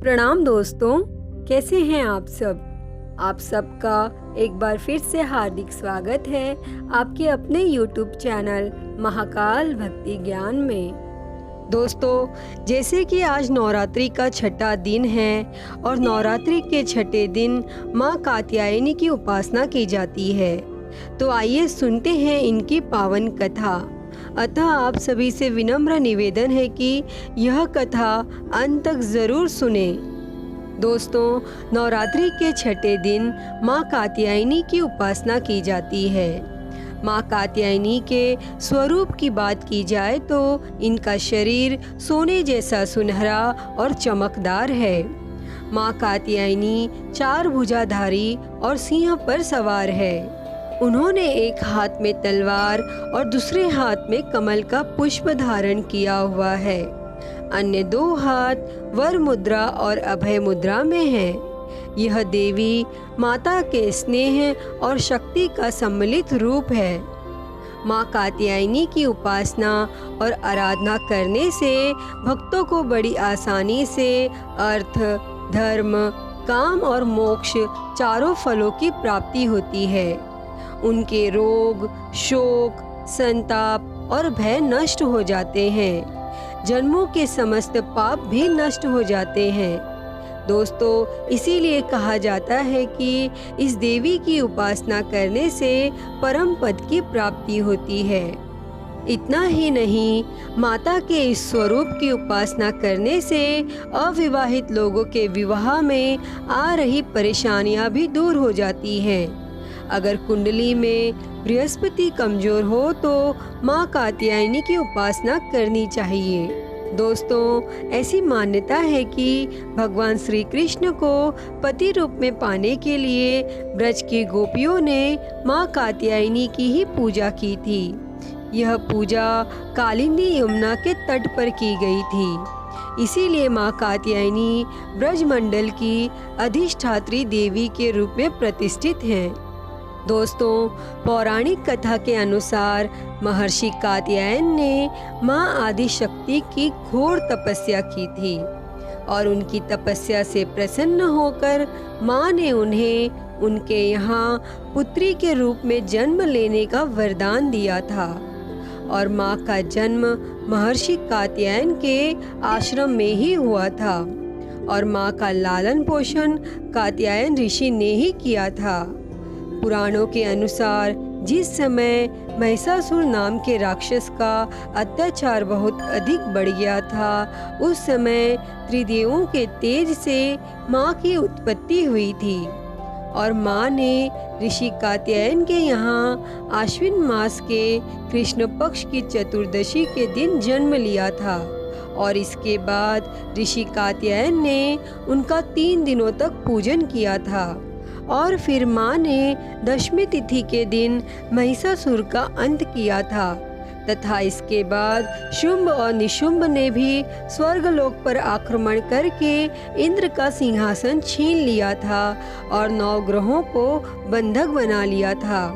प्रणाम दोस्तों, कैसे हैं आप सब। आप सबका एक बार फिर से हार्दिक स्वागत है आपके अपने YouTube चैनल महाकाल भक्ति ज्ञान में। दोस्तों, जैसे कि आज नवरात्रि का छठा दिन है और नवरात्रि के छठे दिन माँ कात्यायनी की उपासना की जाती है, तो आइए सुनते हैं इनकी पावन कथा। अतः आप सभी से विनम्र निवेदन है कि यह कथा अंत तक जरूर सुने। दोस्तों, नवरात्रि के छठे दिन माँ कात्यायनी की उपासना की जाती है। माँ कात्यायनी के स्वरूप की बात की जाए तो इनका शरीर सोने जैसा सुनहरा और चमकदार है। माँ कात्यायनी चार भुजाधारी और सिंह पर सवार है। उन्होंने एक हाथ में तलवार और दूसरे हाथ में कमल का पुष्प धारण किया हुआ है। अन्य दो हाथ वर मुद्रा और अभय मुद्रा में हैं। यह देवी माता के स्नेह और शक्ति का सम्मिलित रूप है। माँ कात्यायनी की उपासना और आराधना करने से भक्तों को बड़ी आसानी से अर्थ, धर्म, काम और मोक्ष चारों फलों की प्राप्ति होती है। उनके रोग, शोक, संताप और भय नष्ट हो जाते हैं। जन्मों के समस्त पाप भी नष्ट हो जाते हैं। दोस्तों, इसीलिए कहा जाता है कि इस देवी की उपासना करने से परम पद की प्राप्ति होती है। इतना ही नहीं, माता के इस स्वरूप की उपासना करने से अविवाहित लोगों के विवाह में आ रही परेशानियां भी दूर हो जाती हैं। अगर कुंडली में बृहस्पति कमजोर हो तो माँ कात्यायनी की उपासना करनी चाहिए। दोस्तों, ऐसी मान्यता है कि भगवान श्री कृष्ण को पति रूप में पाने के लिए ब्रज की गोपियों ने माँ कात्यायनी की ही पूजा की थी। यह पूजा कालिंदी यमुना के तट पर की गई थी। इसीलिए माँ कात्यायनी ब्रजमंडल की अधिष्ठात्री देवी के रूप में प्रतिष्ठित हैं। दोस्तों, पौराणिक कथा के अनुसार महर्षि कात्यायन ने माँ आदि शक्ति की घोर तपस्या की थी और उनकी तपस्या से प्रसन्न होकर माँ ने उन्हें उनके यहाँ पुत्री के रूप में जन्म लेने का वरदान दिया था। और माँ का जन्म महर्षि कात्यायन के आश्रम में ही हुआ था और माँ का लालन पोषण कात्यायन ऋषि ने ही किया था। पुराणों के अनुसार जिस समय महिषासुर नाम के राक्षस का अत्याचार बहुत अधिक बढ़ गया था, उस समय त्रिदेवों के तेज से माँ की उत्पत्ति हुई थी और माँ ने ऋषि कात्यायन के यहाँ आश्विन मास के कृष्ण पक्ष की चतुर्दशी के दिन जन्म लिया था। और इसके बाद ऋषि कात्यायन ने उनका 3 दिनों तक पूजन किया था और फिर माँ ने दशमी तिथि के दिन महिषासुर का अंत किया था तथा इसके बाद शुंभ और निशुंभ ने भी स्वर्गलोक पर आक्रमण करके इंद्र का सिंहासन छीन लिया था और 9 ग्रहों को बंधक बना लिया था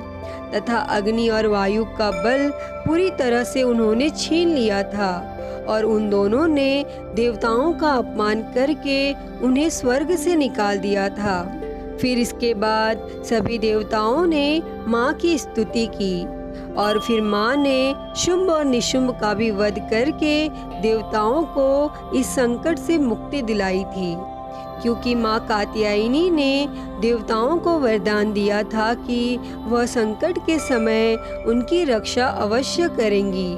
तथा अग्नि और वायु का बल पूरी तरह से उन्होंने छीन लिया था और उन दोनों ने देवताओं का अपमान करके उन्हें स्वर्ग से निकाल दिया था। फिर इसके बाद सभी देवताओं ने माँ की स्तुति की और फिर माँ ने शुंभ और निशुंभ का भी वध करके देवताओं को इस संकट से मुक्ति दिलाई थी, क्योंकि माँ कात्यायनी ने देवताओं को वरदान दिया था कि वह संकट के समय उनकी रक्षा अवश्य करेंगी।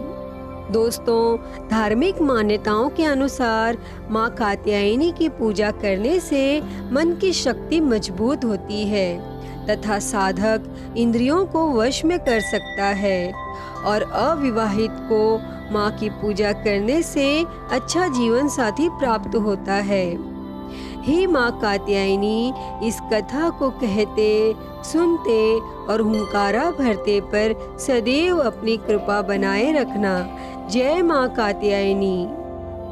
दोस्तों, धार्मिक मान्यताओं के अनुसार माँ कात्यायनी की पूजा करने से मन की शक्ति मजबूत होती है तथा साधक इंद्रियों को वश में कर सकता है और अविवाहित को माँ की पूजा करने से अच्छा जीवन साथी प्राप्त होता है। हे माँ कात्यायनी, इस कथा को कहते, सुनते और हुंकारा भरते पर सदैव अपनी कृपा बनाए रखना। जय माँ कात्यायनी।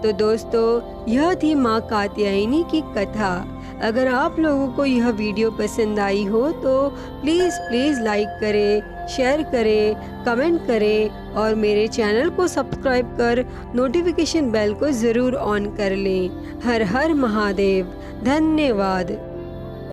तो दोस्तों, यह थी माँ कात्यायनी की कथा। अगर आप लोगों को यह वीडियो पसंद आई हो तो प्लीज़ लाइक करें, शेयर करें, कमेंट करें और मेरे चैनल को सब्सक्राइब कर नोटिफिकेशन बेल को ज़रूर ऑन कर लें। हर हर महादेव। धन्यवाद।